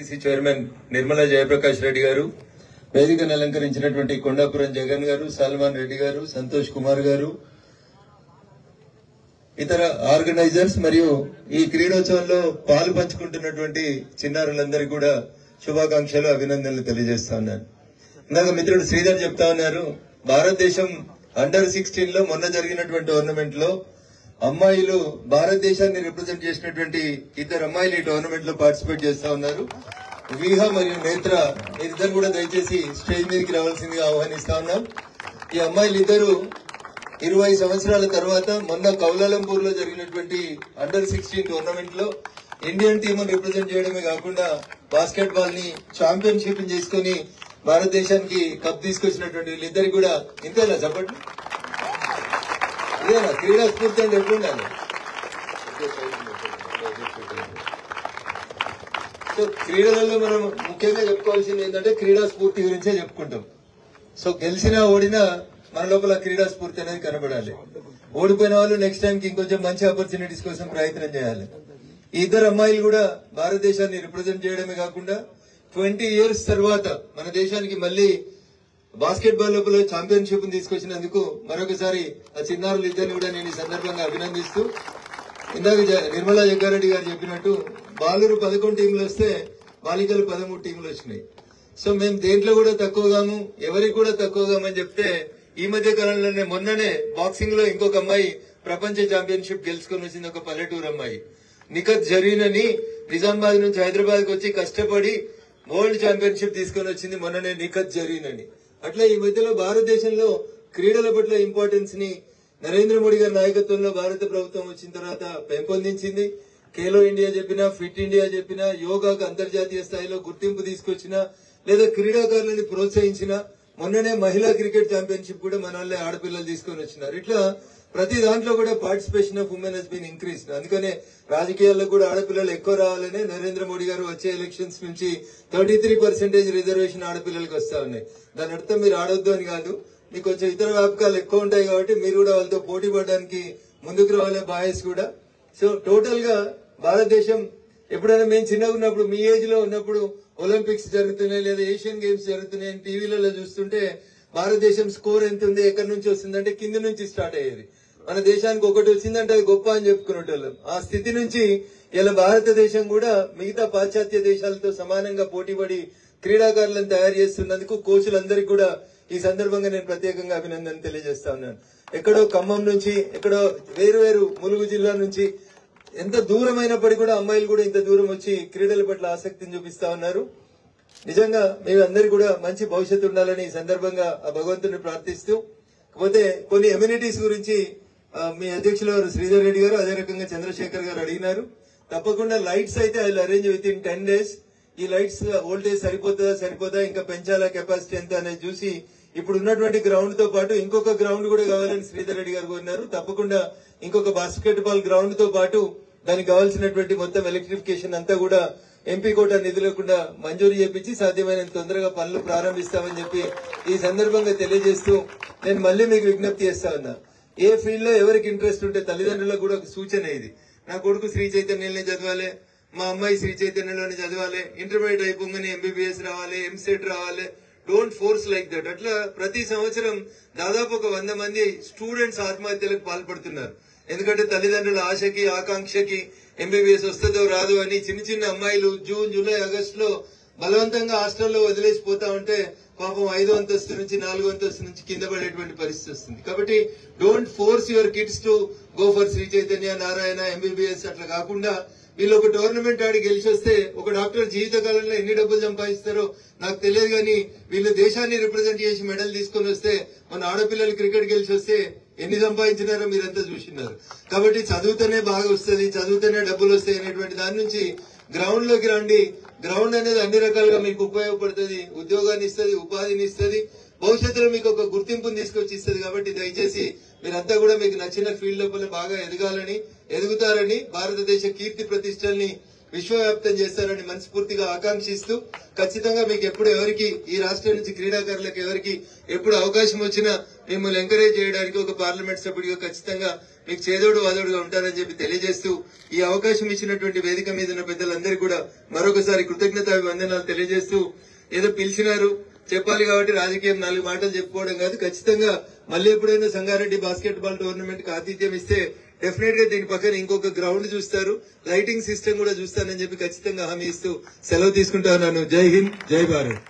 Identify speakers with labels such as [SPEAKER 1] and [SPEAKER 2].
[SPEAKER 1] PCC chairman Nirmala Jayaprakash Reddy గారు, వేదికను అలంకరించినటువంటి కొండాపురం జగన్ గారు, సల్మాన్ రెడ్డి గారు, సంతోష్ కుమార్ గారు, ఇతర ఆర్గనైజర్స్ మరియు ఈ క్రీడోత్సవంలో పాలు పంచుకుంటున్నటువంటి చిన్నారులందరికీ కూడా శుభాకాంక్షలు, అభినందనలు తెలియజేస్తా ఉన్నాను. ఇందాక మిత్రుడు శ్రీధర్ చెప్తా ఉన్నారు, భారతదేశం అండర్-16 లో మొన్న జరిగినటువంటి టోర్నమెంట్ లో అమ్మాయిలు భారతదేశాన్ని రిప్రజెంట్ చేసినటువంటి ఇద్దరు అమ్మాయిలు ఈ టోర్నమెంట్ లో పార్టిసిపేట్ చేస్తా ఉన్నారు. విహ మరియు నేత్ర, మీరిద్దరు కూడా దయచేసి స్టేజ్ మీదకి రావాల్సిందిగా ఆహ్వానిస్తా ఉన్నాం. ఈ అమ్మాయిలు ఇద్దరు 20 సంవత్సరాల తర్వాత మొన్న కౌలాలంపూర్ లో జరిగినటువంటి అండర్-16 టోర్నమెంట్ లో ఇండియన్ టీమ్ రిప్రజెంట్ చేయడమే కాకుండా బాస్కెట్ బాల్ ని ఛాంపియన్షిప్ చేసుకుని భారతదేశానికి కప్ తీసుకొచ్చినటువంటి వీళ్ళిద్దరికి కూడా ఇంతేనా చెప్పండి. ఇదేనా క్రీడా స్ఫూర్తి అంటే ఎట్లుండాలి? సో క్రీడలలో మనం ముఖ్యంగా చెప్పుకోవాల్సింది ఏంటంటే క్రీడా స్ఫూర్తి గురించే చెప్పుకుంటాం. సో గెలిచినా ఓడినా మన లోపల క్రీడా స్ఫూర్తి అనేది కనబడాలి. ఓడిపోయిన వాళ్ళు నెక్స్ట్ టైం కి ఇంకొంచెం మంచి ఆపర్చునిటీస్ కోసం ప్రయత్నం చేయాలి. ఈ ఇద్దరు అమ్మాయిలు కూడా భారతదేశాన్ని రిప్రజెంట్ చేయడమే కాకుండా 20 years తర్వాత మన దేశానికి మళ్లీ బాస్కెట్ బాల్ లోపల ఛాంపియన్షిప్ తీసుకొచ్చినందుకు మరొకసారి ఆ చిన్నారులు ఇద్దరిని కూడా నేను ఈ సందర్భంగా అభినందిస్తూ, ఇందాక నిర్మలా జగ్గారెడ్డి గారు చెప్పినట్టు బాలురు 11 టీంలు వస్తే బాలికలు 13 టీంలు వచ్చినాయి. సో మేము దేంట్లో కూడా తక్కువగాము, ఎవరికి కూడా తక్కువగామని చెప్తే ఈ మధ్య కాలంలోనే మొన్ననే బాక్సింగ్ లో ఇంకొక అమ్మాయి ప్రపంచ ఛాంపియన్షిప్ గెలుచుకుని వచ్చింది, ఒక పల్లెటూరు అమ్మాయి నిఖత్ జరీన్ అని. నిజామాబాద్ నుంచి హైదరాబాద్ కు వచ్చి కష్టపడి వరల్డ్ ఛాంపియన్షిప్ తీసుకొని వచ్చింది మొన్ననే నిఖత్ జరీన్ అని. అట్లా ఈ మధ్యలో భారతదేశంలో క్రీడల పట్ల ఇంపార్టెన్స్ ని నరేంద్ర మోడీ గారి నాయకత్వంలో భారత ప్రభుత్వం వచ్చిన తర్వాత పెంపొందించింది. ఖేలో ఇండియా చెప్పినా, ఫిట్ ఇండియా చెప్పినా, యోగాకు అంతర్జాతీయ స్థాయిలో గుర్తింపు తీసుకొచ్చినా, లేదా క్రీడాకారులని ప్రోత్సహించినా, మొన్ననే మహిళా క్రికెట్ ఛాంపియన్షిప్ కూడా మన వాళ్ళే ఆడపిల్లలు తీసుకొని వచ్చినారు. ఇట్లా ప్రతి దాంట్లో కూడా participation of women has been increase. అందుకనే రాజకీయాల్లో కూడా ఆడపిల్లలు ఎక్కువ రావాలని నరేంద్ర మోడీ గారు వచ్చే ఎలక్షన్స్ నుంచి 33% రిజర్వేషన్ ఆడపిల్లలకు వస్తా ఉన్నాయి. దాని అర్థం మీరు ఆడొద్దు అని కాదు, మీకు కొంచెం ఇతర వ్యాపకాలు ఎక్కువ ఉంటాయి కాబట్టి మీరు కూడా వాళ్ళతో పోటీ పడడానికి ముందుకు రావాలి, బాయ్స్ కూడా. సో టోటల్ గా భారతదేశం ఎప్పుడైనా మేము చిన్నగా ఉన్నప్పుడు, మీ ఏజ్ లో ఉన్నప్పుడు ఒలింపిక్స్ జరుగుతున్నాయి లేదా ఏషియన్ గేమ్స్ జరుగుతున్నాయి టీవీలలో చూస్తుంటే భారతదేశం స్కోర్ ఎంత ఉంది, ఎక్కడి నుంచి వస్తుందంటే కింద నుంచి స్టార్ట్ అయ్యేది. మన దేశానికి ఒకటి వచ్చిందంటే అది గొప్ప అని చెప్పుకునేటోళ్ళం. ఆ స్థితి నుంచి ఇలా భారతదేశం కూడా మిగతా పాశ్చాత్య దేశాలతో సమానంగా పోటీపడి క్రీడాకారులను తయారు చేస్తున్నందుకు కోచ్లందరికీ కూడా ఈ సందర్భంగా నేను ప్రత్యేకంగా అభినందన తెలియజేస్తా ఉన్నాను. ఎక్కడో ఖమ్మం నుంచి, ఎక్కడో వేరు ములుగు జిల్లా నుంచి ఎంత దూరమైనప్పటికీ కూడా అమ్మాయిలు కూడా ఇంత దూరం వచ్చి క్రీడల పట్ల ఆసక్తిని చూపిస్తా ఉన్నారు. నిజంగా మీరందరూ కూడా మంచి భవిష్యత్తు ఉండాలని ఈ సందర్భంగా ఆ భగవంతుని ప్రార్థిస్తూ, కాకపోతే కొన్ని ఎమ్యూనిటీస్ గురించి మీ అధ్యక్షులు శ్రీధర్ రెడ్డి గారు, అదే రకంగా చంద్రశేఖర్ గారు అడిగినారు. తప్పకుండా లైట్స్ అయితే I will arrange with in 10 days. ఈ లైట్స్ వోల్టేజ్ సరిపోదా ఇంకా పెంచాలా, కెపాసిటీ ఎంత అనేది చూసి ఇప్పుడు ఉన్నటువంటి గ్రౌండ్ తో పాటు ఇంకొక గ్రౌండ్ కూడా కావాలని శ్రీధర్ రెడ్డి గారు కోరినారు. తప్పకుండా ఇంకొక బాస్కెట్ బాల్ గ్రౌండ్ తో పాటు దానికి కావాల్సినటువంటి మొత్తం ఎలక్ట్రిఫికేషన్ అంతా కూడా ఎంపీ కోటా నిధులు కూడా మంజూరు చేపించి సాధ్యమైనంత తొందరగా పనులు ప్రారంభిస్తామని చెప్పి ఈ సందర్భంగా తెలియజేస్తూ నేను మళ్ళీ మీకు విజ్ఞప్తి చేస్తా ఉన్నా, ఏ ఫీల్డ్ లో ఎవరికి ఇంట్రెస్ట్ ఉంటే తల్లిదండ్రులకు కూడా ఒక సూచన ఇది. నా కొడుకు శ్రీ చైతన్యంలోనే చదవాలి, మా అమ్మాయి శ్రీ చైతన్యంలోనే చదవాలి, ఇంటర్మీడియట్ అయిపోగానే ఎంబీబీఎస్ రావాలి, ఎంసెట్ రావాలి. Don't force like that. అట్లా ప్రతి సంవత్సరం దాదాపు ఒక 100 మంది స్టూడెంట్స్ ఆత్మహత్యలకు పాల్పడుతున్నారు. ఎందుకంటే తల్లిదండ్రుల ఆశకి, ఆకాంక్షకి ఎంబీబీఎస్ వస్తుందో రాదో అని చిన్న అమ్మాయిలు జూన్, జూలై, ఆగస్టు లో బలవంతంగా హాస్టల్లో వదిలేసిపోతా ఉంటే పాపం 5వ అంతస్తు నుంచి 4వ అంతస్తు నుంచి కింద పడేటువంటి పరిస్థితి వస్తుంది. కాబట్టి don't force your kids to go for Sri Chaitanya, Narayana, MBBS. అట్లా కాకుండా వీళ్ళు ఒక టోర్నమెంట్ ఆడి గెలిచి వస్తే ఒక డాక్టర్ జీవితకాలంలో ఎన్ని డబ్బులు సంపాదిస్తారో నాకు తెలియదు, కానీ వీళ్ళు దేశాన్ని రిప్రజెంట్ చేసి మెడల్ తీసుకొని వస్తే, మన ఆడపిల్లలు క్రికెట్ గెలిచి వస్తే ఎన్ని సంపాదించినారో మీరంతా చూసినారు. కాబట్టి చదువుతూనే బాగా వస్తుంది, చదువుతూనే డబ్బులు వస్తాయి అనేటువంటి దాని నుంచి గ్రౌండ్ లోకి రండి. గ్రౌండ్ అనేది అన్ని రకాలుగా మీకు ఉపయోగపడుతుంది, ఉద్యోగాన్ని ఇస్తుంది, ఉపాధిని ఇస్తుంది, భవిష్యత్తులో మీకు ఒక గుర్తింపుని తీసుకొచ్చి ఇస్తుంది. కాబట్టి దయచేసి మీరంతా కూడా మీకు నచ్చిన ఫీల్డ్ లోపల బాగా ఎదగాలని, ఎదుగుతారని, భారతదేశ కీర్తి ప్రతిష్టల్ని విశ్వవ్యాప్తం చేస్తారని మనస్ఫూర్తిగా ఆకాంక్షిస్తూ, ఖచ్చితంగా మీకు ఎప్పుడు ఎవరికి ఈ రాష్ట్రం నుంచి క్రీడాకారులకు ఎవరికి ఎప్పుడు అవకాశం వచ్చినా మిమ్మల్ని ఎంకరేజ్ చేయడానికి ఒక పార్లమెంట్ సభ్యుడిగా ఖచ్చితంగా మీకు చేదోడు వాదోడుగా ఉంటారని చెప్పి తెలియజేస్తూ ఈ అవకాశం ఇచ్చినటువంటి వేదిక మీద ఉన్న పెద్దలందరికీ కూడా మరొకసారి కృతజ్ఞతాభివందనాలు తెలియజేస్తూ ఏదో పిలిచినారు చెప్పాలి కాబట్టి రాజకీయం 4 మాటలు చెప్పుకోవడం కాదు, ఖచ్చితంగా మళ్ళీ ఎప్పుడైనా సంగారెడ్డి బాస్కెట్ బాల్ టోర్నమెంట్ కి ఆతిథ్యం ఇస్తే డెఫినెట్ గా దీని పక్కన ఇంకొక గ్రౌండ్ చూస్తారు, లైటింగ్ సిస్టమ్ కూడా చూస్తానని చెప్పి ఖచ్చితంగా హామీ ఇస్తూ సెలవు తీసుకుంటా ఉన్నాను. జై హింద్, జై భారత్.